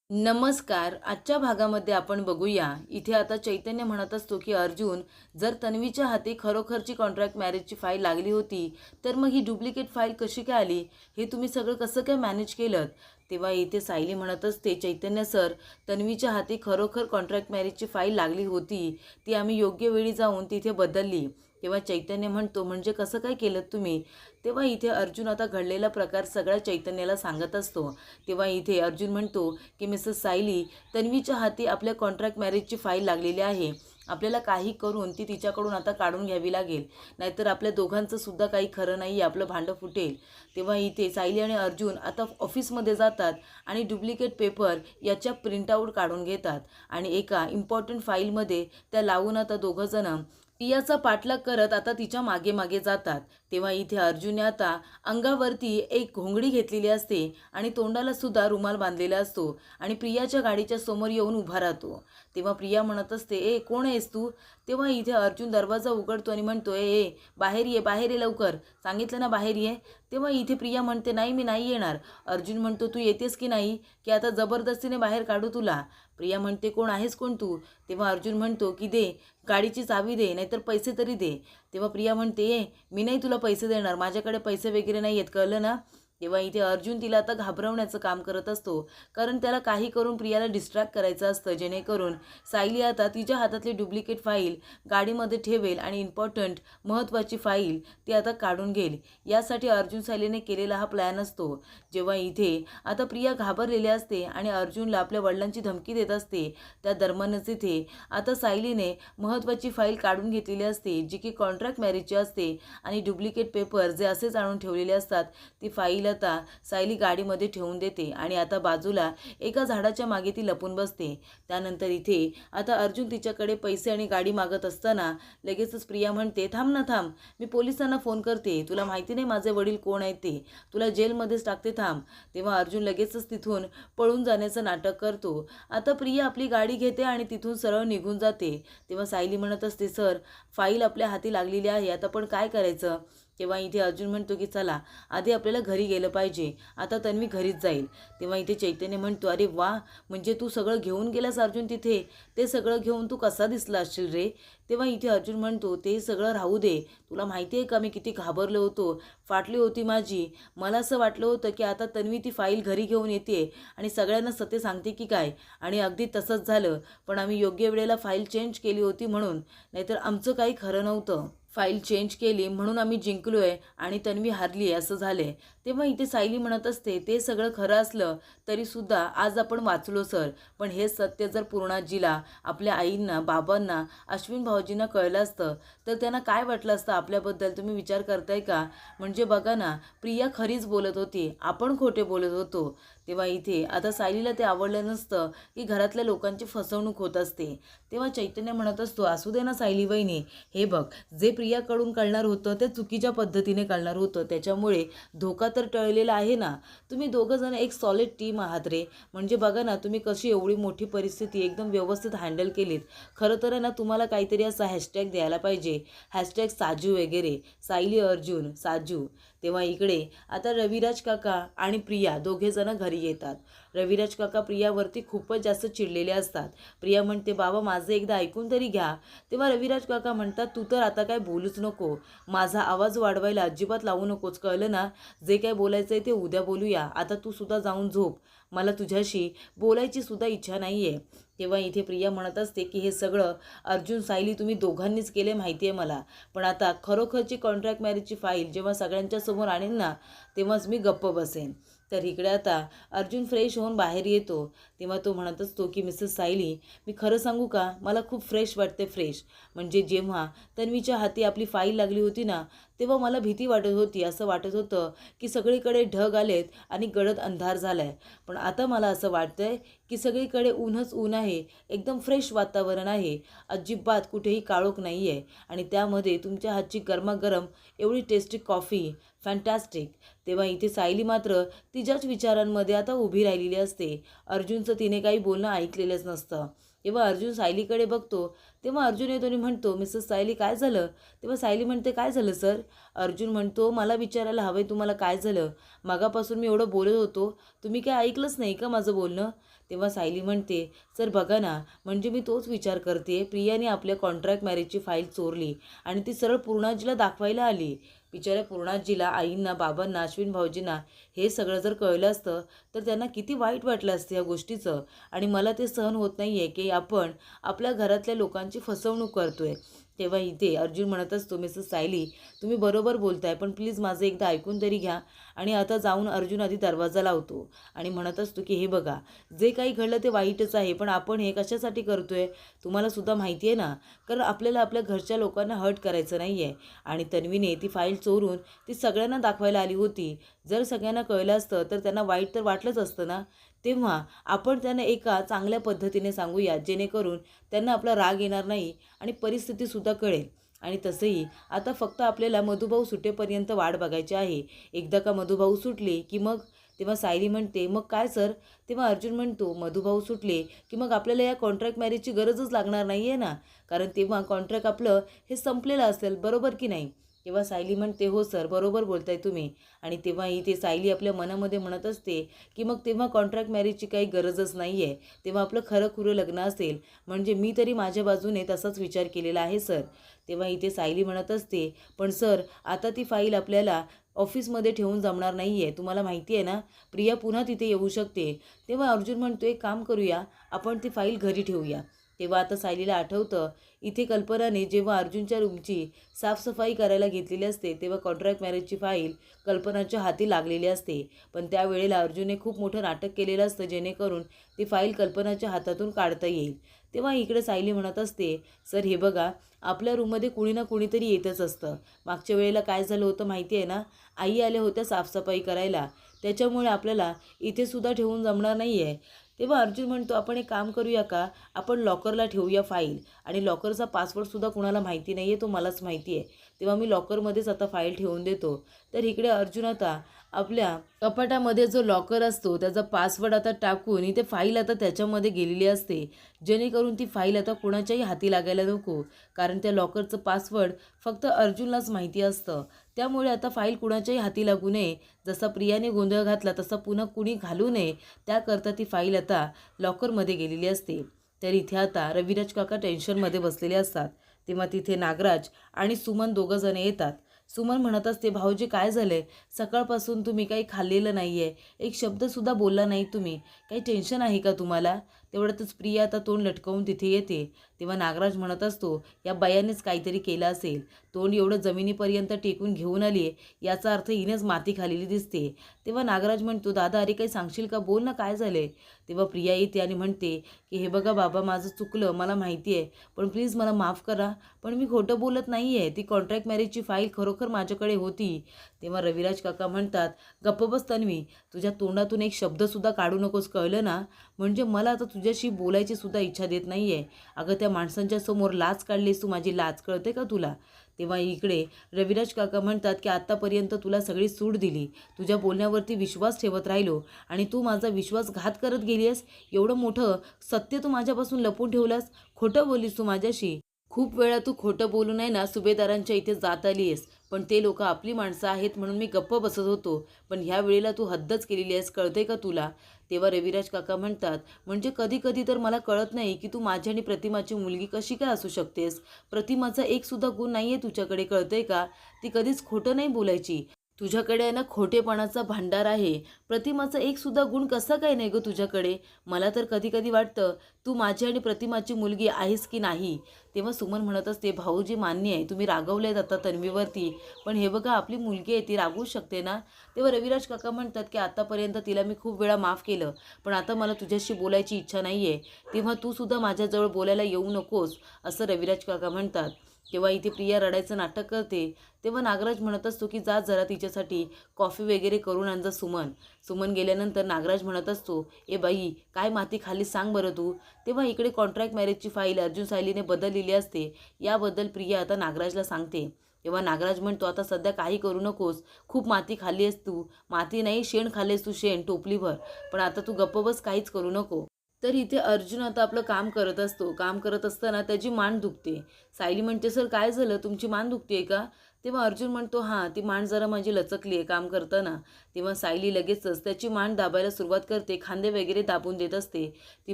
नमस्कार. आजच्या भागामध्ये आपण बघूया. इथे आता चैतन्य म्हणत असतो की अर्जुन, जर तन्वीच्या हाती खरोखरची कॉन्ट्रॅक्ट मॅरेजची फाईल लागली होती, तर मग ही डुप्लिकेट फाईल कशी काय आली? हे तुम्ही सगळं कसं काय मॅनेज केलंत? तेव्हा इथे सायली म्हणत असते, चैतन्य सर, तन्वीच्या हाती खरोखर कॉन्ट्रॅक्ट मॅरेजची फाईल लागली होती. ती आम्ही योग्य वेळी जाऊन तिथे बदलली. तेव्हा चैतन्य म्हणतो, म्हणजे कसं काय केलं तुम्ही? तेव्हा इथे अर्जुन आता घडलेला प्रकार सगळ्या चैतन्याला सांगत असतो. तेव्हा इथे अर्जुन म्हणतो की मिसेस सायली, तन्वीच्या हाती आपल्या कॉन्ट्रॅक्ट मॅरेजची फाईल लागलेली आहे. आपल्याला काही करून ती तिच्याकडून आता काढून घ्यावी लागेल, नाहीतर आपल्या दोघांचं सुद्धा काही खरं नाही आहे, आपलं भांडं फुटेल. तेव्हा इथे सायली आणि अर्जुन आता ऑफिसमध्ये जातात आणि डुप्लिकेट पेपर याच्या प्रिंटआउट काढून घेतात आणि एका इम्पॉर्टंट फाईलमध्ये त्या लावून आता दोघंजणं प्रियाचा पाठलाग करत आता तिच्या मागे मागे जातात. तेव्हा इथे अर्जुनने आता अंगावरती एक घोंगडी घेतलेली असते आणि तोंडाला सुद्धा रुमाल बांधलेला असतो आणि प्रियाच्या गाडीच्या समोर येऊन उभा राहतो. तेव्हा प्रिया म्हणत असते, ए कोण आहेस तू? तेव्हा इथे अर्जुन दरवाजा उघडतो आणि म्हणतो, ए बाहेर ये लवकर, सांगितलं ना बाहेर ये. तेव्हा इथे प्रिया म्हणते, नाही मी नाही येणार. अर्जुन म्हणतो, तू येतेस की नाही, की आता जबरदस्तीने बाहेर काढू तुला? प्रिया म्हणते, कोण आहेस कोण तू? तेव्हा अर्जुन म्हणतो की दे गाडीची चावी, दे नाहीतर पैसे तरी दे. तेव्हा प्रिया म्हणते, मी नाही तुला पैसे देणार, माझ्याकडे पैसे वगैरे नाही आहेत, कळलं ना? तेव्हा इथे अर्जुन तिला आता घाबरवण्याचं काम करत असतो, कारण त्याला काही करून प्रियाला डिस्ट्रॅक्ट करायचं असतं, जेणेकरून सायली आता तिच्या हातातली डुप्लिकेट फाईल गाडीमध्ये ठेवेल आणि इम्पॉर्टंट महत्त्वाची फाईल ती आता काढून घेईल. यासाठी अर्जुन सायलीने केलेला हा प्लॅन असतो. जेव्हा इथे आता प्रिया घाबरलेली असते आणि अर्जुनला आपल्या वडिलांची धमकी देत असते, त्या दरम्यानच इथे आता सायलीने महत्त्वाची फाईल काढून घेतलेली असते, जी की कॉन्ट्रॅक्ट मॅरेजची असते आणि डुप्लिकेट पेपर जे असेच आणून ठेवलेले असतात, ती फाईल आता सायली गाडीमध्ये ठेवून देते आणि आता बाजूला एका झाडाच्या मागे ती लपून बसते. त्यानंतर इथे आता अर्जुन तिच्याकडे पैसे आणि गाडी मागत असताना लगेचच प्रिया म्हणते, थांब ना थांब, मी पोलिसांना फोन करते, तुला माहिती नाही माझे वडील कोण आहेत ते, तुला जेलमध्येच टाकते, थांब. तेव्हा अर्जुन लगेचच तिथून पळून जाण्याचं नाटक करतो. आता प्रिया आपली गाडी घेते आणि तिथून सरळ निघून जाते. तेव्हा सायली म्हणत असते, सर, फाईल आपल्या हाती लागलेली आहे, आता पण काय करायचं? तेव्हा इथे अर्जुन म्हणतो की चला आधी आपल्याला घरी गेलं पाहिजे, आता तन्वी घरीच जाईल. तेव्हा इथे चैतन्य म्हणतो, अरे वा, म्हणजे तू सगळं घेऊन गेलास अर्जुन तिथे, ते सगळं घेऊन तू कसा दिसला असशील रे? तेव्हा इथे अर्जुन म्हणतो, ते सगळं राहू दे, तुला माहिती आहे का मी किती घाबरलो होतो, फाटली होती माझी. मला असं वाटलं होतं की आता तन्वी ती फाईल घरी घेऊन येते आणि सगळ्यांना सत्य सांगते की काय, आणि अगदी तसंच झालं. पण आम्ही योग्य वेळेला फाईल चेंज केली होती म्हणून, नाहीतर आमचं काही खरं नव्हतं. फाईल चेंज केली म्हणून आम्ही जिंकलो आहे आणि तन्वी हारली आहे, असं झाले. तेव्हा इथे सायली म्हणत असते, ते सगळं खरं असलं तरीसुद्धा आज आपण वाचलो सर, पण हे सत्य जर पूर्णाजीला, आपल्या आईंना, बाबांना, अश्विन भाऊजींना कळलं असतं तर त्यांना काय वाटलं असतं आपल्याबद्दल, तुम्ही विचार करताय का? म्हणजे बघा ना, प्रिया खरीच बोलत होती, आपण खोटे बोलत होतो. तेव्हा इथे आता सायलीला ते आवडलं नसतं की घरातल्या लोकांची फसवणूक होत असते. तेव्हा चैतन्य म्हणत असतो, असू दे ना सायली वहिनी, हे बघ, जे प्रियाकडून कळणार होतं ते चुकीच्या पद्धतीने कळणार होतं, त्याच्यामुळे धोका तर टळलेला आहे ना. तुम्ही दोघंजण एक सॉलिड टीम आहात रे. म्हणजे बघा ना, तुम्ही कशी एवढी मोठी परिस्थिती एकदम व्यवस्थित हँडल केलीत. खरं तर ना, तुम्हाला काहीतरी असा हॅशटॅग द्यायला पाहिजे, हॅशटॅग साजू वगैरे, सायली अर्जुन साजू. तेव्हा इकडे आता रविराज काका आणि प्रिया दोघेजणं घरी येतात. रविराज काका प्रियावरती खूपच जास्त चिडलेले असतात. प्रिया म्हणते, बाबा माझं एकदा ऐकून तरी घ्या. तेव्हा रविराज काका म्हणतात, तू तर आता काय बोलूच नको, माझा आवाज वाढवायला अजिबात लावू नकोस, कळलं ना? जे काय बोलायचं आहे ते उद्या बोलूया, आता तू सुद्धा जाऊन झोप, मला तुझ्याशी बोलायची सुद्धा इच्छा नाही आहे. तेव्हा इथे प्रिया म्हणत असते की हे सगळं अर्जुन सायली तुम्ही दोघांनीच केले, माहिती आहे मला, पण आता खरोखरची कॉन्ट्रॅक्ट मॅरेजची फाईल जेव्हा सगळ्यांच्या समोर आणेन ना, तेव्हाच मी गप्प बसेन. तर इकडे आता अर्जुन फ्रेश होऊन बाहेर येतो. तेव्हा तो म्हणत असतो की मिसेस सायली, मी खरं सांगू का, मला खूप फ्रेश वाटते, फ्रेश. म्हणजे जेव्हा तन्वीच्या हाती आपली फाईल लागली होती ना, तेव्हा मला भीती वाटत होती, असं वाटत होतं की सगळीकडे ढग आलेत आणि गडद अंधार झाला आहे. पण आता मला असं वाटतंय की सगळीकडे ऊनच ऊन आहे, एकदम फ्रेश वातावरण आहे, अजिबात कुठेही काळोख नाही आहे, आणि त्यामध्ये तुमच्या हातची गरमागरम एवढी टेस्टी कॉफी, फॅन्टॅस्टिक. तेव्हा इथे सायली मात्र तिच्याच विचारांमध्ये आता उभी राहिलेली असते. अर्जुनचं तिने काही बोलणं ऐकलेलंच नसतं. जेव्हा अर्जुन सायलीकडे बघतो तेव्हा अर्जुन येतो आणि म्हणतो, मिसेस सायली काय झालं? तेव्हा सायली म्हणते, काय झालं सर? अर्जुन म्हणतो, मला विचारायला हवं आहे तुम्हाला काय झालं? मागापासून मी एवढं बोलत होतो, तुम्ही काय ऐकलंच नाही का माझं बोलणं? तेव्हा सायली म्हणते, सर बघा ना, म्हणजे मी तोच विचार करते, प्रियाने आपल्या कॉन्ट्रॅक्ट मॅरेजची फाईल चोरली आणि ती सरळ पूर्णाजीला दाखवायला आली. बिचाऱ्या पूर्णाजीला, आईंना, बाबांना, अश्विन भाऊजींना हे सगळं जर कळलं असतं तर त्यांना किती वाईट वाटलं असतं या गोष्टीचं. आणि मला ते सहन होत नाही आहे की आपण आपल्या घरातल्या लोकांची फसवणूक करतोय. तेव्हा इथे अर्जुन म्हणत असतो, मिसेस सायली तुम्ही बरोबर बोलताय, पण प्लीज माझं एकदा ऐकून तरी घ्या. आणि आता जाऊन अर्जुन आधी दरवाजा लावतो आणि म्हणत असतो की हे बघा, जे काही घडलं ते वाईटच आहे, पण आपण हे कशासाठी करतोय तुम्हाला सुद्धा माहिती आहे ना, कारण आपल्याला आपल्या घरच्या लोकांना हर्ट करायचं नाही आहे. आणि तन्वीने ती फाईल चोरून ती सगळ्यांना दाखवायला आली होती. जर सगळ्यांना कळलं असतं तर त्यांना वाईट तर वाटलंच असतं ना. तेव्हा आपण त्यांना एका चांगल्या पद्धतीने सांगूया, जेणेकरून त्यांना आपला राग येणार नाही आणि परिस्थितीसुद्धा कळेल. आणि तसंही आता फक्त आपल्याला मधुभाऊ सुटेपर्यंत वाट बघायची आहे. एकदा का मधुभाऊ सुटले की मग, तेव्हा सायली म्हणते, मग काय सर? तेव्हा अर्जुन म्हणतो, मधुभाऊ सुटले की मग आपल्याला या कॉन्ट्रॅक्ट मॅरेजची गरजच लागणार नाही आहे ना, कारण तेव्हा कॉन्ट्रॅक्ट आपलं हे संपलेलं असेल, बरोबर की नाही? तेव्हा सायली म्हणते, हो सर बरोबर बोलताय तुम्ही. आणि तेव्हाही ते सायली आपल्या मनामध्ये म्हणत असते की मग तेव्हा कॉन्ट्रॅक्ट मॅरेजची काही गरजच नाही आहे, तेव्हा आपलं खरं खुरं लग्न असेल. म्हणजे मी तरी माझ्या बाजूने तसाच विचार केलेला आहे सर. तेव्हा इथे सायली म्हणत असते, पण सर आता ती फाईल आपल्याला ऑफिसमध्ये ठेवून जमणार नाही आहे, तुम्हाला माहिती आहे ना, प्रिया पुन्हा तिथे येऊ शकते. तेव्हा अर्जुन म्हणतो, एक काम करूया, आपण ती फाईल घरी ठेवूया. तेव्हा आता सायलीला आठवतं, इथे कल्पनाने जेव्हा अर्जुनच्या रूमची साफसफाई करायला घेतलेली असते तेव्हा कॉन्ट्रॅक्ट मॅरेजची फाईल कल्पनाच्या हाती लागलेली असते. पण त्यावेळेला अर्जुनने खूप मोठं नाटक केलेलं असतं, जेणेकरून ती फाईल कल्पनाच्या हातातून काढता येईल. तेव्हा इकडे सायली म्हणत असते, सर हे बघा, आपल्या रूममध्ये कुणी ना कुणीतरी येतच असतं. मागच्या वेळेला काय झालं होतं माहिती आहे ना, आई आल्या होत्या साफसफाई करायला, त्याच्यामुळे आपल्याला इथे सुद्धा ठेवून जमणार नाही आहे. तेव्हा अर्जुन म्हणतो, आपण एक काम करूया का, आपण लॉकरला ठेवूया फाईल, आणि लॉकरचा पासवर्डसुद्धा कुणाला माहिती नाही आहे, तो मलाच माहिती आहे. तेव्हा मी लॉकरमध्येच आता फाईल ठेवून देतो. तर इकडे अर्जुन आता आपल्या कपाटामध्ये जो लॉकर असतो त्याचा पासवर्ड आता टाकून इथे फाईल आता त्याच्यामध्ये गेलेली असते, जेणेकरून ती फाईल आता कुणाच्याही हाती लागायला नको, कारण त्या लॉकरचं पासवर्ड फक्त अर्जुनलाच माहिती असतं. त्यामुळे आता फाईल कुणाच्याही हाती लागू नये, जसा प्रियाने गोंधळ घातला तसा पुन्हा कुणी घालू नये, त्याकरता ती फाईल आता लॉकरमध्ये गेलेली असते. तर इथे आता रविराज काका टेन्शनमध्ये बसलेले असतात. तेव्हा तिथे नागराज आणि सुमन दोघंजण येतात. सुमन म्हणत असते, भाऊजी काय झालंय? सकाळपासून तुम्ही काही खाल्लेलं नाही आहे, एक शब्दसुद्धा बोलला नाही तुम्ही, काही टेन्शन आहे का तुम्हाला? तेवढ्यातच प्रिया आता तोंड लटकवून तिथे येते. तेव्हा नागराज म्हणत असतो, या बायानेच काहीतरी केलं असेल, तोंड एवढं जमिनीपर्यंत टेकून घेऊन आली आहे, याचा अर्थ हिनेच माती खाल्लेली दिसते. तेव्हा नागराज म्हणतो, दादा अरे काही सांगशील का, बोल ना काय झालंय? तेव्हा प्रिया येते आणि म्हणते की हे बघा बाबा, माझं चुकलं, मला माहिती आहे, पण प्लीज मला माफ करा, पण मी खोटं बोलत नाही आहे, ती कॉन्ट्रॅक्ट मॅरेजची फाईल खरोखर माझ्याकडे होती. तेव्हा रविराज काका म्हणतात, गप्प बस तन्वी, तुझ्या तोंडातून एक शब्दसुद्धा काढू नकोस, कळलं ना, म्हणजे मला आता तुझ्याशी बोलायची सुद्धा इच्छा देत नाही आहे. अगं त्या माणसांच्या समोर लाज काढलीस तू, माझी लाज कळते का तुला? तेव्हा इकडे रविराज काका म्हणतात की आत्तापर्यंत तुला सगळी सूट दिली, तुझ्या बोलण्यावरती विश्वास ठेवत राहिलो, आणि तू माझा विश्वासघात करत गेली आहेस. एवढं मोठं सत्य तू माझ्यापासून लपून ठेवलास, खोटं बोललीस तू माझ्याशी. खूप वेळा तू खोटं बोलू नाही ना सुभेदारांच्या इथे जात आली आहेस, पण ते लोक आपली माणसं आहेत म्हणून मी गप्प बसत होतो, पण ह्या वेळेला तू हद्दच केलेली आहेस, कळते का तुला? तेव्हा रविराज काका म्हणतात, म्हणजे कधी कधी तर मला कळत नाही की तू माझी आणि प्रतिमाची मुलगी कशी काय असू शकतेस. प्रतिमाचा एक सुद्धा गुण नाही आहे तुझ्याकडे, कळतंय का? ती कधीच खोटं नाही बोलायची. तुझ्याकडे आहे ना खोटेपणाचा भांडार आहे. प्रतिमाचा एक सुद्धा गुण कसा काय नाही गं तुझ्याकडे? मला तर कधी कधी वाटतं तू माझी आणि प्रतिमाची मुलगी आहेस की नाही. तेव्हा सुमन म्हणत असते, भाऊजी मान्य आहे तुम्ही रागवलेत आता तन्वीवरती, पण हे बघा आपली मुलगी आहे, ती रागवू शकते ना. तेव्हा रविराज काका म्हणतात की आतापर्यंत तिला मी खूप वेळा माफ केलं, पण आता मला तुझ्याशी बोलायची इच्छा नाही आहे, तेव्हा तू सुद्धा माझ्याजवळ बोलायला येऊ नकोस, असं रविराज काका म्हणतात. तेव्हा इथे प्रिया रडायचं नाटक करते. तेव्हा नागराज म्हणत असतो की जा जरा तिच्यासाठी कॉफी वगैरे करून आण जा सुमन. सुमन गेल्यानंतर नागराज म्हणत असतो, ए बाई काय माती खाली सांग बरं तू. तेव्हा इकडे कॉन्ट्रॅक्ट मॅरेजची फाईल अर्जुन सायलीने बदललेली असते, याबद्दल प्रिया आता नागराजला सांगते. तेव्हा नागराज म्हणतो, आता सध्या काही करू नकोस, खूप माती खाल्ली आहेस तू, माती नाही शेण खाल्लेस तू, शेण टोपलीभर, पण आता तू गप्प बस, काहीच करू नको. तर इथे अर्जुन आता आपलं काम करत असतो. काम करत असताना त्याची मान दुखते. सायली म्हणते, "सर काय झालं? तुमची मान दुखते का?" तेव्हा अर्जुन म्हणतो, "हां, ती मान जरा माझी लचकली आहे काम करताना." तेव्हा सायली लगेचच त्याची मान दाबायला सुरुवात करते, खांदे वगैरे दाबून देत असते. ती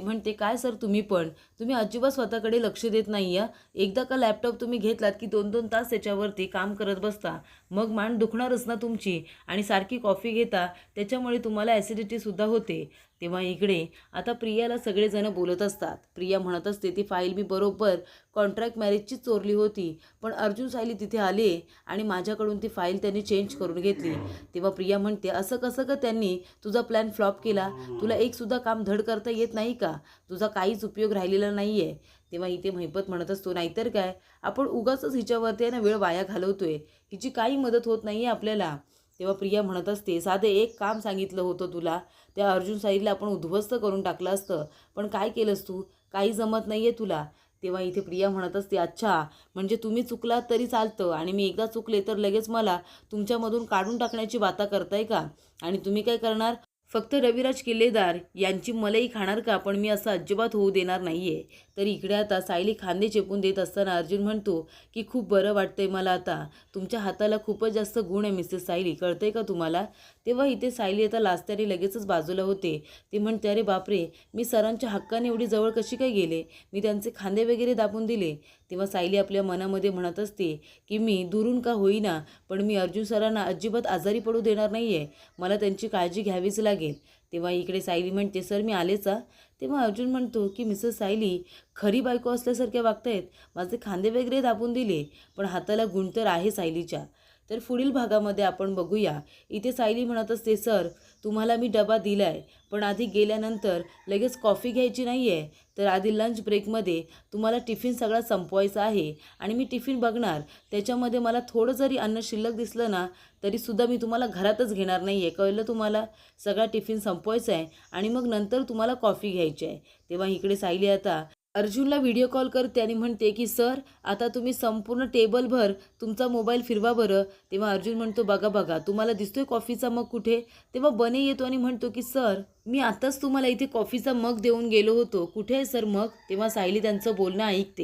म्हणते, "काय सर तुम्ही पण? तुम्ही अजिबात स्वतःकडे लक्ष देत नाही आहे. एकदा का लॅपटॉप तुम्ही घेतलात की 2-2 तास त्याच्यावरती काम करत बसता. मग मान दुखणारच ना तुमची आणि सारखी कॉफी घेता त्याच्यामुळे तुम्हाला ॲसिडिटीसुद्धा होते." तेव्हा इकडे आता प्रियाला सगळेजण बोलत असतात. प्रिया म्हणत असते, "ती फाईल मी बरोबर कॉन्ट्रॅक्ट मॅरेजची चोरली होती, पण अर्जुन सायली तिथे आले आणि माझ्याकडून ती फाईल त्यांनी चेंज करून घेतली." तेव्हा प्रिया म्हणते, "असं कसं का त्यांनी तुझा प्लॅन फ्लॉप केला? तुला एकसुद्धा काम धड करता येत नाही का? तुझा काहीच उपयोग राहिलेला नाही आहे." तेव्हा इथे महिपत म्हणत असतो, "नाहीतर काय, आपण उगाचच हिच्यावरती आहे ना वेळ वाया घालवतोय. हिची काही मदत होत नाही आहे आपल्याला." तेव्हा प्रिया म्हणत असते, "साधे एक काम सांगितलं होतं तुला, त्या अर्जुन साईडला आपण उद्ध्वस्त करून टाकलं असतं, पण काय केलंस तू? काही जमत नाही आहे तुला." तेव्हा इथे प्रिया म्हणत असते, "अच्छा, म्हणजे तुम्ही चुकलात तरी चालतं आणि मी एकदा चुकले तर लगेच मला तुमच्यामधून काढून टाकण्याची बाता करताय का? आणि तुम्ही काय करणार? फक्त रविराज किल्लेदार यांची मलई खाणार का? पण मी असं अजिबात होऊ देणार नाही आहे." तर इकडे आता सायली खांदे चेपून देत असताना अर्जुन म्हणतो की "खूप बरं वाटतंय मला आता. तुमच्या हाताला खूपच जास्त गुण आहे मिसेस सायली, कळतंय का तुम्हाला?" तेव्हा इथे सायली आता लाजत्याने लगेचच बाजूला होते. ती म्हणते, "अरे बापरे, मी सरांच्या हक्काने एवढी जवळ कशी काय गेले? मी त्यांचे खांदे वगैरे दाबून दिले." तेव्हा सायली आपल्या मनामध्ये म्हणत असते की "मी दुरून का होईना, पण मी अर्जुन सरांना अजिबात आजारी पडू देणार नाही आहे. मला त्यांची काळजी घ्यावीच लागेल." तेव्हा इकडे सायली म्हणते, "सर मी आलेच." तेव्हा अर्जुन म्हणतो की "मिसेस सायली खरी बायको असल्यासारख्या वागतायत. माझे खांदे वगैरे दाबून दिले, पण हाताला गुण तर आहे सायलीच्या." तर पुढील भागामध्ये आपण बघूया. इथे सायली म्हणत असते, "सर तुम्हाला मी डबा दिलाय, पण आधी गेल्यानंतर लगेच कॉफी घ्यायची नाही आहे. तर आधी लंच ब्रेकमध्ये तुम्हाला टिफिन सगळा संपवायचा आहे आणि मी टिफिन बघणार. त्याच्यामध्ये मला थोडं जरी अन्न शिल्लक दिसलं ना, तरीसुद्धा मी तुम्हाला घरातच घेणार नाही आहे. कळलं तुम्हाला? सगळा टिफिन संपवायचा आहे आणि मग नंतर तुम्हाला कॉफी घ्यायची आहे." तेव्हा इकडे सायली आता अर्जुनला व्हिडिओ कॉल करते आणि म्हणते की "सर आता तुम्ही संपूर्ण टेबलभर तुमचा मोबाईल फिरवा बरं." तेव्हा अर्जुन म्हणतो, "बघा बघा, तुम्हाला दिसतोय कॉफीचा मग कुठे?" तेव्हा बने येतो आणि म्हणतो की "सर मी आताच तुम्हाला इथे कॉफीचा मग देऊन गेलो होतो. कुठे आहे सर मग?" तेव्हा सायली त्यांचं बोलणं ऐकते.